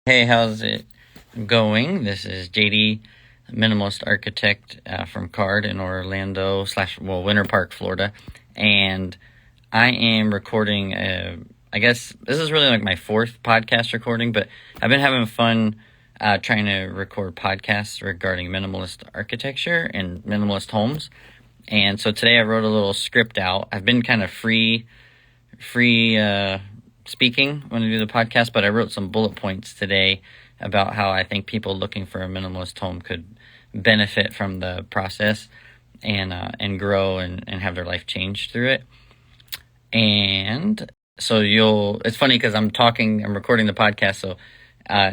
Hey, how's it going? This is JD, Minimalist Architect from CARD in Orlando Winter Park, Florida, and I am recording. I guess this is really like my fourth podcast recording, but I've been having fun trying to record podcasts regarding minimalist architecture and minimalist homes. And so today I wrote a little script out. I've been kind of free speaking when I do the podcast, but I wrote some bullet points today about how I think people looking for a minimalist home could benefit from the process and grow and have their life change through it. And so it's funny because I'm recording the podcast, so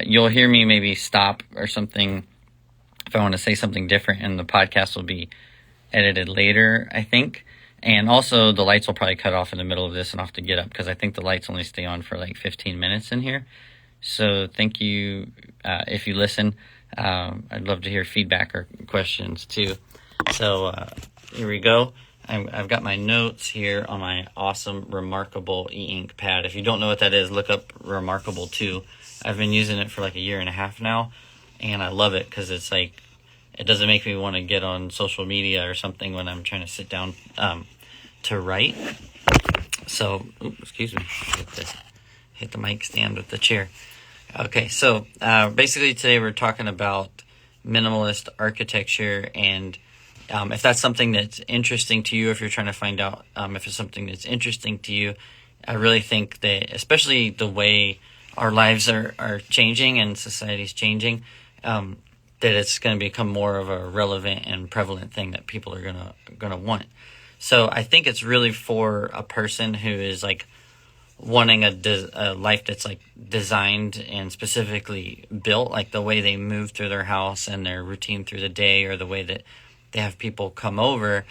you'll hear me maybe stop or something if I want to say something different, and the podcast will be edited later, I think. And also, the lights will probably cut off in the middle of this, and I'll have to get up because I think the lights only stay on for like 15 minutes in here. So thank you if you listen. I'd love to hear feedback or questions too. So here we go. I've got my notes here on my awesome Remarkable e-ink pad. If you don't know what that is, look up Remarkable 2. I've been using it for like a year and a half now, and I love it because it's like, it doesn't make me want to get on social media or something when I'm trying to sit down to write. So, excuse me, hit the mic stand with the chair. Okay, so basically today we're talking about minimalist architecture, and if that's something that's interesting to you, if you're trying to find out if it's something that's interesting to you, I really think that, especially the way our lives are changing and society's changing, that it's going to become more of a relevant and prevalent thing that people are gonna want. So I think it's really for a person who is like wanting a life that's like designed and specifically built, like the way they move through their house and their routine through the day, or the way that they have people come over,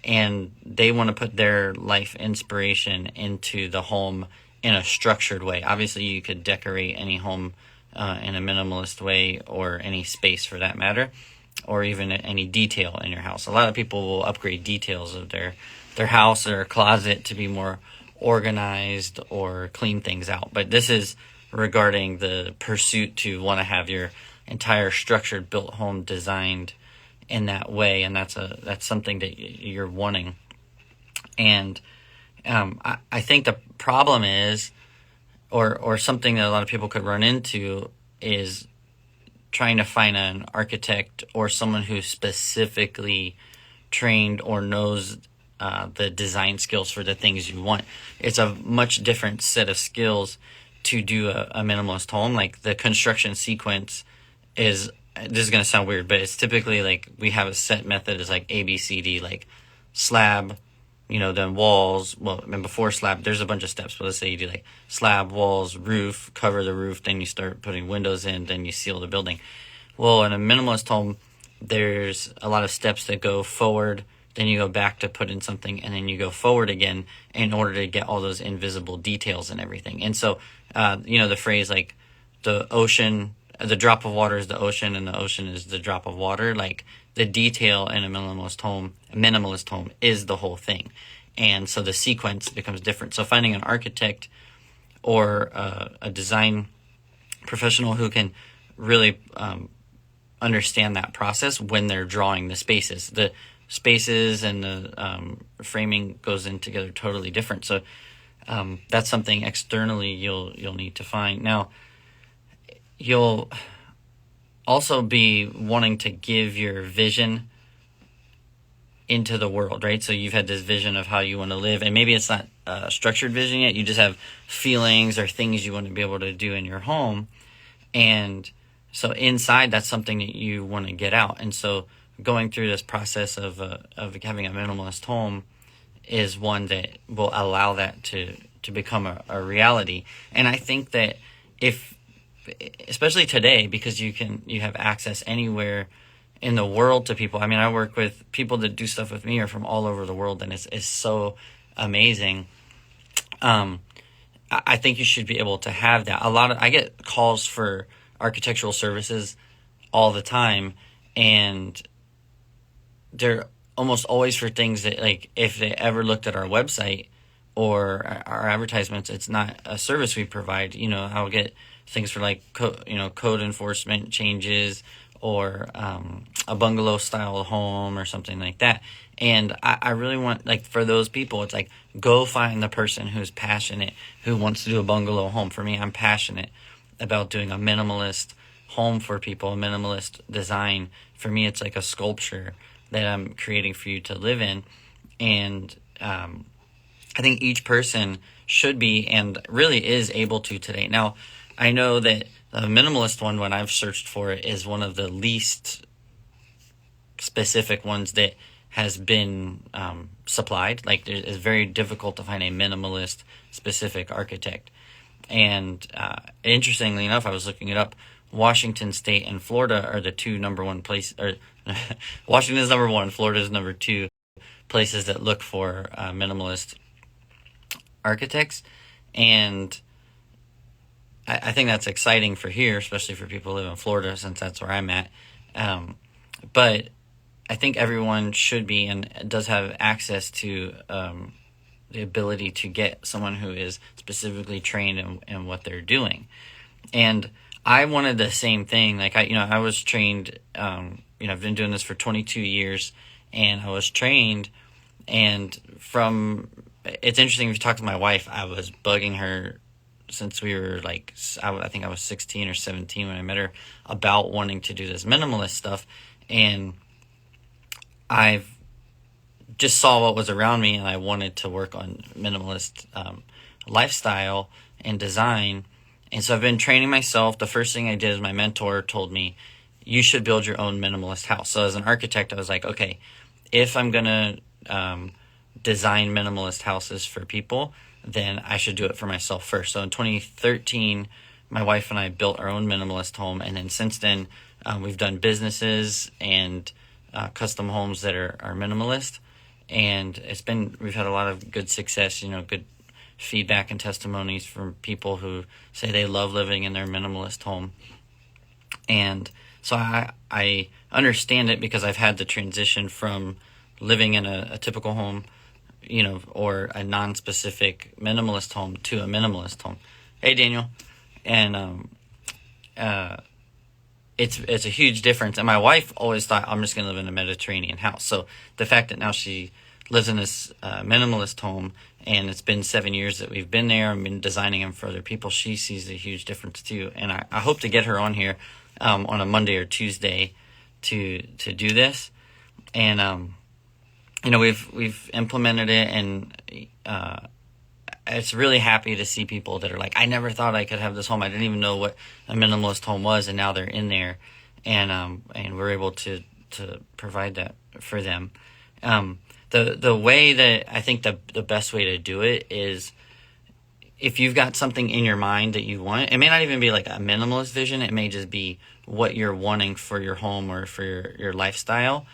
and they want to put their life inspiration into the home in a structured way. Obviously, you could decorate any home in a minimalist way, or any space for that matter, or even any detail in your house. A lot of people will upgrade details of their house or closet to be more organized or clean things out. But this is regarding the pursuit to want to have your entire structured built home designed in that way, and that's something that you're wanting. And I think the problem is, or something that a lot of people could run into, is trying to find an architect or someone who's specifically trained or knows the design skills for the things you want. It's a much different set of skills to do a minimalist home. Like, the construction sequence is, this is going to sound weird, but it's typically like we have a set method. It's like ABCD, like slab, then walls. Well, and before slab, there's a bunch of steps, but let's say you do like slab, walls, roof, cover the roof, then you start putting windows in, then you seal the building. Well, in a minimalist home, there's a lot of steps that go forward, then you go back to put in something, and then you go forward again in order to get all those invisible details and everything. And so, the phrase like the ocean, the drop of water is the ocean, and the ocean is the drop of water. Like, the detail in a minimalist home is the whole thing. And so the sequence becomes different. So finding an architect or a design professional who can really understand that process when they're drawing the spaces. The spaces and the framing goes in together totally different. So that's something externally you'll need to find. Now, you'll also be wanting to give your vision into the world, right? So you've had this vision of how you want to live, and maybe it's not a structured vision yet. You just have feelings or things you want to be able to do in your home. And so inside, that's something that you want to get out. And so going through this process of having a minimalist home is one that will allow that to become a reality. And I think that especially today, because you have access anywhere in the world to people. I mean, I work with people that do stuff with me are from all over the world, and it's so amazing. I think you should be able to have that. I get calls for architectural services all the time, and they're almost always for things that, like, if they ever looked at our website or our advertisements, it's not a service we provide. I'll get things for like code enforcement changes, or a bungalow style home or something like that. And I really want, like, for those people, it's like, go find the person who's passionate, who wants to do a bungalow home. For me, I'm passionate about doing a minimalist home for people, a minimalist design. For me, it's like a sculpture that I'm creating for you to live in. And I think each person should be, and really is able to today. Now, I know that the minimalist one, when I've searched for it, is one of the least specific ones that has been supplied. Like, it's very difficult to find a minimalist specific architect. And interestingly enough, I was looking it up. Washington State and Florida are the two number one place, or Washington is number one, Florida is number two places that look for minimalist architects. And I think that's exciting for here, especially for people who live in Florida, since that's where I'm at. But I think everyone should be, and does have access to the ability to get someone who is specifically trained in what they're doing. And I wanted the same thing. Like, I was trained, I've been doing this for 22 years, and I was trained, and it's interesting, if you talk to my wife, I was bugging her since we were like, I think I was 16 or 17 when I met her, about wanting to do this minimalist stuff. And I've just saw what was around me, and I wanted to work on minimalist lifestyle and design. And so I've been training myself. The first thing I did is, my mentor told me, you should build your own minimalist house. So as an architect, I was like, okay, if I'm going to design minimalist houses for people, then I should do it for myself first. So in 2013, my wife and I built our own minimalist home. And then since then, we've done businesses and custom homes that are minimalist. And we've had a lot of good success, good feedback and testimonies from people who say they love living in their minimalist home. And so I understand it, because I've had the transition from living in a typical home, or a non-specific minimalist home, to a minimalist home. Hey, Daniel. And it's a huge difference. And my wife always thought, I'm just going to live in a Mediterranean house. So the fact that now she lives in this minimalist home, and it's been 7 years that we've been there and been designing them for other people, she sees a huge difference too. And I hope to get her on here on a Monday or Tuesday to do this. And we've implemented it, and it's really happy to see people that are like, I never thought I could have this home. I didn't even know what a minimalist home was, and now they're in there, and we're able to provide that for them. The way that I think the best way to do it is, if you've got something in your mind that you want, it may not even be like a minimalist vision. It may just be what you're wanting for your home or for your lifestyle,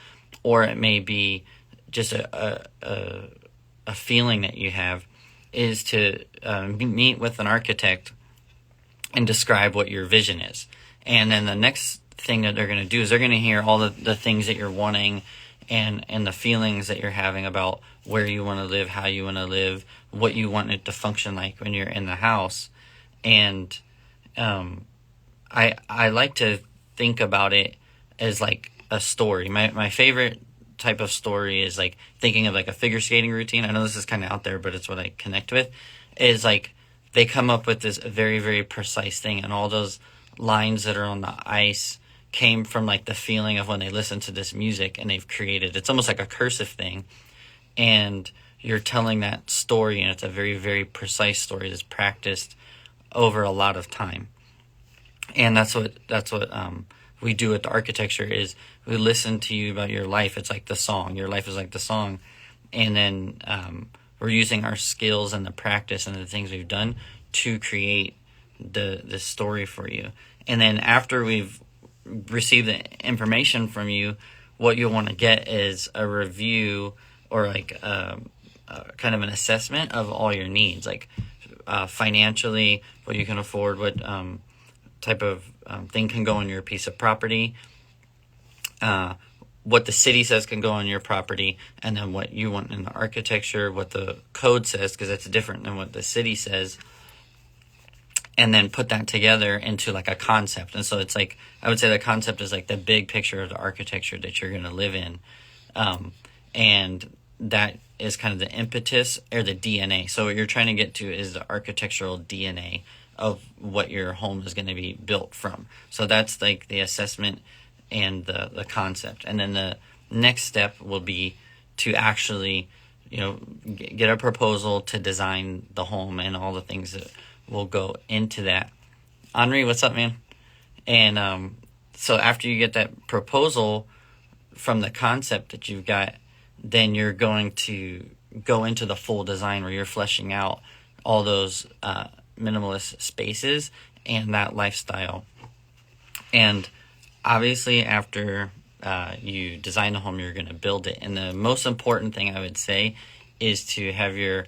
or it may be just a feeling that you have, is to meet with an architect and describe what your vision is. And then the next thing that they're going to do is, they're going to hear all the things that you're wanting, and the feelings that you're having about where you want to live, how you want to live, what you want it to function like when you're in the house. And I like to think about it as like a story. My favorite type of story is like thinking of like a figure skating routine. I know this is kind of out there, but it's what I connect with. Is like, they come up with this very, very precise thing, and all those lines that are on the ice came from like the feeling of when they listen to this music, and they've created, it's almost like a cursive thing, and you're telling that story, and it's a very, very precise story that's practiced over a lot of time. And that's what we do with the architecture, is we listen to you about your life. It's like the song. Your life is like the song. And then we're using our skills and the practice and the things we've done to create the story for you. And then after we've received the information from you, what you'll want to get is a review, or like kind of an assessment of all your needs, like financially, what you can afford, what type of thing can go on your piece of property, what the city says can go on your property, and then what you want in the architecture, what the code says, because that's different than what the city says. and then put that together into like a concept. And so it's like, I would say the concept is like the big picture of the architecture that you're going to live in. And that is kind of the impetus or the DNA. So what you're trying to get to is the architectural DNA of what your home is going to be built from. So that's like the assessment and the concept. And then the next step will be to actually, get a proposal to design the home and all the things that will go into that. Henri, what's up, man? And so after you get that proposal from the concept that you've got, then you're going to go into the full design where you're fleshing out all those minimalist spaces and that lifestyle. And obviously, after you design the home, you're going to build it. And the most important thing I would say is to have your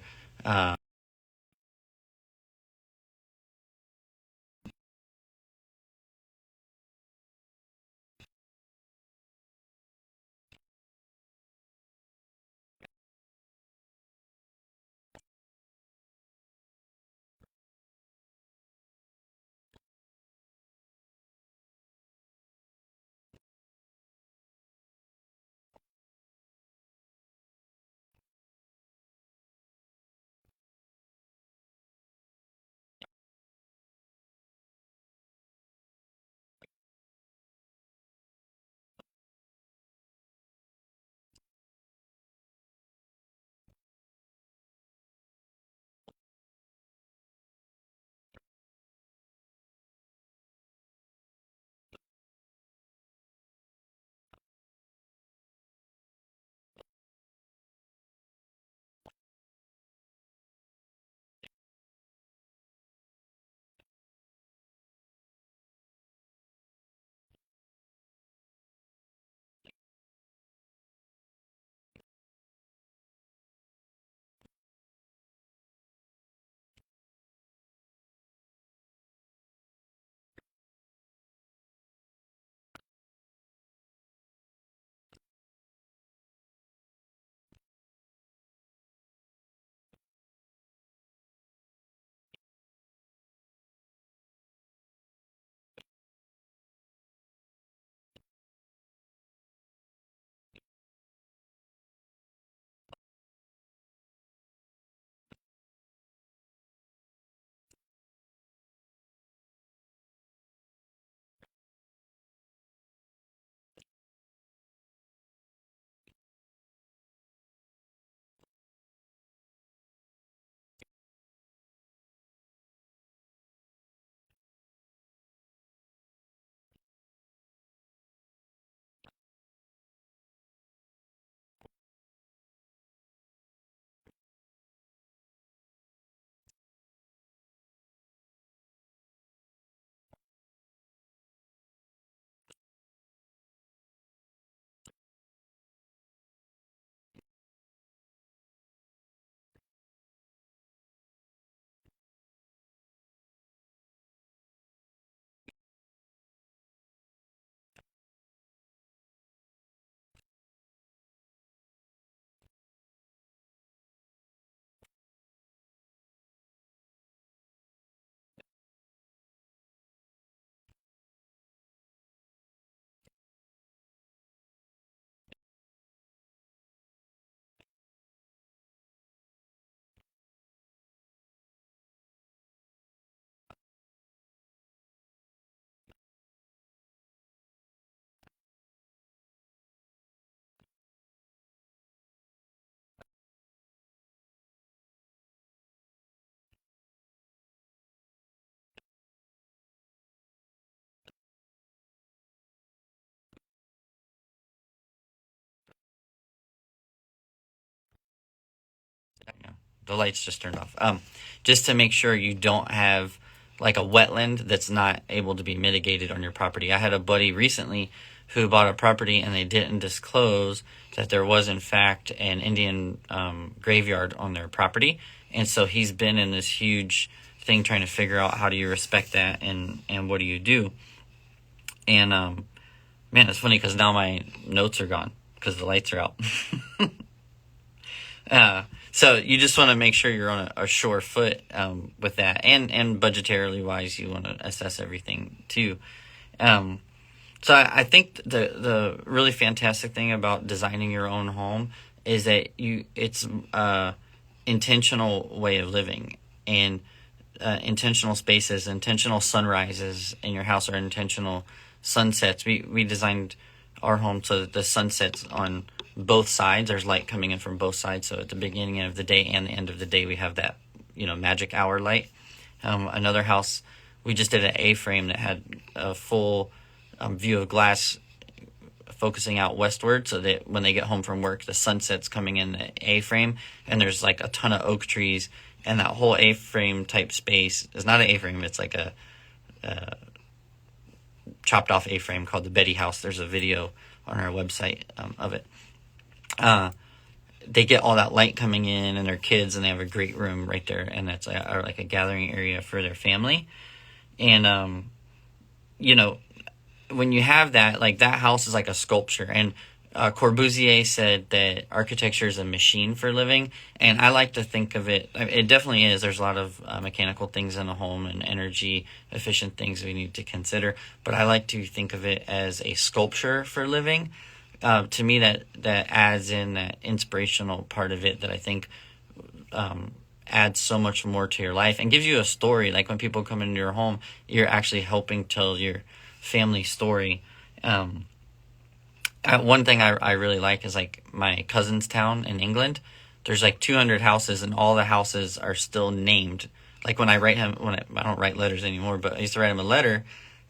the lights just turned off. Just to make sure you don't have like a wetland that's not able to be mitigated on your property. I had a buddy recently who bought a property and they didn't disclose that there was in fact an Indian graveyard on their property, and so he's been in this huge thing trying to figure out how do you respect that and what do you do. And man, it's funny because now my notes are gone because the lights are out. So you just want to make sure you're on a sure foot with that, and budgetarily wise, you want to assess everything too. So I think the really fantastic thing about designing your own home is that it's a intentional way of living, and intentional spaces, intentional sunrises in your house, or intentional sunsets. We designed our home so that the sunsets on both sides, there's light coming in from both sides. So at the beginning of the day and the end of the day, we have that, magic hour light. Another house, we just did an A-frame that had a full view of glass focusing out westward, so that when they get home from work, the sunset's coming in the A-frame, and there's like a ton of oak trees, and that whole A-frame type space is not an A-frame, it's like a chopped off A-frame called the Betty House. There's a video on our website of it. They get all that light coming in, and their kids, and they have a great room right there, and that's like a gathering area for their family. And when you have that, like, that house is like a sculpture. And Corbusier said that architecture is a machine for living, and I like to think of it, it definitely is. There's a lot of mechanical things in a home and energy efficient things we need to consider, but I like to think of it as a sculpture for living. To me, that adds in that inspirational part of it that I think adds so much more to your life and gives you a story. Like, when people come into your home, you're actually helping tell your family story. One thing I really like is, like, my cousin's town in England. There's like 200 houses, and all the houses are still named. Like, when I write him, I don't write letters anymore, but I used to write him a letter,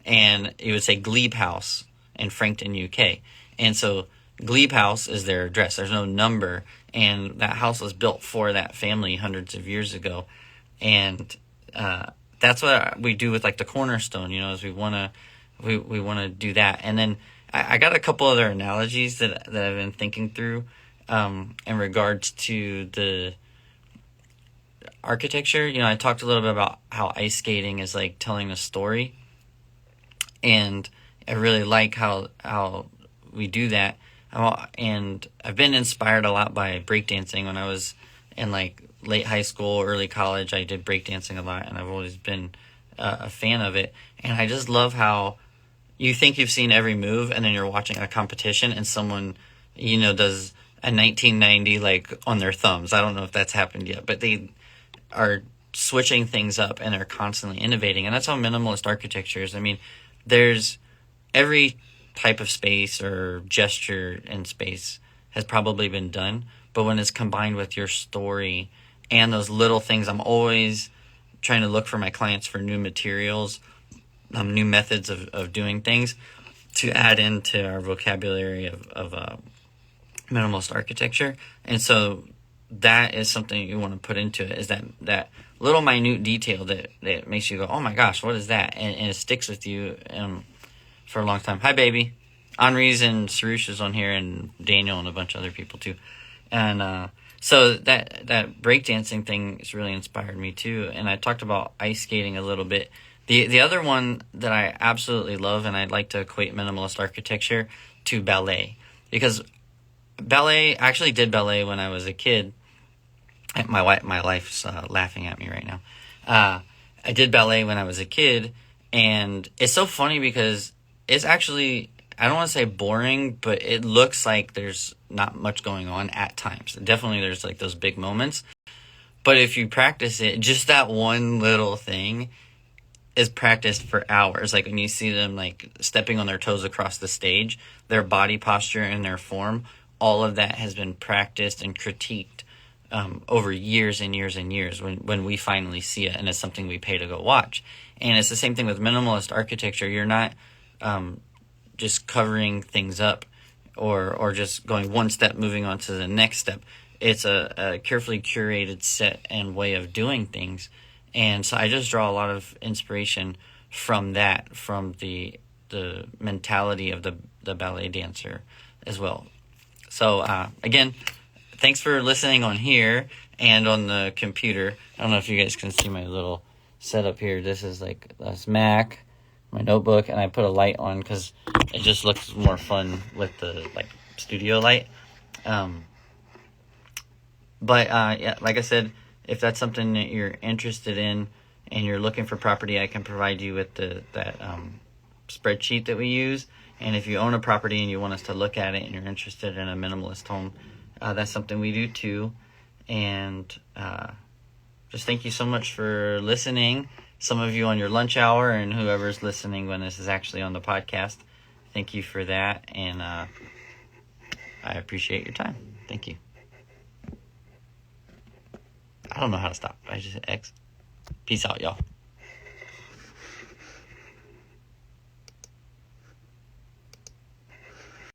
and it would say Glebe House in Frankton, UK. And so Glebe House is their address. There's no number, and that house was built for that family hundreds of years ago. And that's what we do with, like, the cornerstone. Is we want to do that. And then I got a couple other analogies that I've been thinking through in regards to the architecture. I talked a little bit about how ice skating is like telling a story, and I really like how we do that. And I've been inspired a lot by breakdancing. When I was in, like, late high school, early college, I did breakdancing a lot, and I've always been a fan of it. And I just love how you think you've seen every move, and then you're watching a competition, and someone, does a 1990, like, on their thumbs. I don't know if that's happened yet, but they are switching things up, and they're constantly innovating. And that's how minimalist architecture is. I mean, there's every type of space or gesture in space has probably been done, but when it's combined with your story and those little things, I'm always trying to look for my clients for new materials, new methods of doing things to add into our vocabulary of minimalist architecture. And so that is something you want to put into it, is that little minute detail that makes you go, oh my gosh, what is that? And it sticks with you for a long time. Hi, baby. Henri's and Sarush is on here, and Daniel and a bunch of other people too. And so that breakdancing thing has really inspired me too. And I talked about ice skating a little bit. The other one that I absolutely love, and I'd like to equate minimalist architecture to ballet, because I actually did ballet when I was a kid. My wife's laughing at me right now. I did ballet when I was a kid, and it's so funny because it's actually, I don't want to say boring, but it looks like there's not much going on at times. Definitely there's, like, those big moments. But if you practice it, just that one little thing is practiced for hours. Like, when you see them, like, stepping on their toes across the stage, their body posture and their form, all of that has been practiced and critiqued over years and years and years when we finally see it, and it's something we pay to go watch. And it's the same thing with minimalist architecture. You're not just covering things up or just going one step, moving on to the next step. It's a carefully curated set and way of doing things. And so I just draw a lot of inspiration from that, from the mentality of the ballet dancer as well. So again, thanks for listening on here and on the computer. I don't know if you guys can see my little setup here. This is like this Mac, my notebook, and I put a light on because it just looks more fun with the, like, studio light. But yeah, like I said, if that's something that you're interested in and you're looking for property, I can provide you with that spreadsheet that we use. And if you own a property and you want us to look at it and you're interested in a minimalist home, that's something we do too. And just thank you so much for listening. Some of you on your lunch hour, and whoever's listening when this is actually on the podcast, thank you for that. And I appreciate your time. Thank you. I don't know how to stop. I just hit X. Peace out, y'all.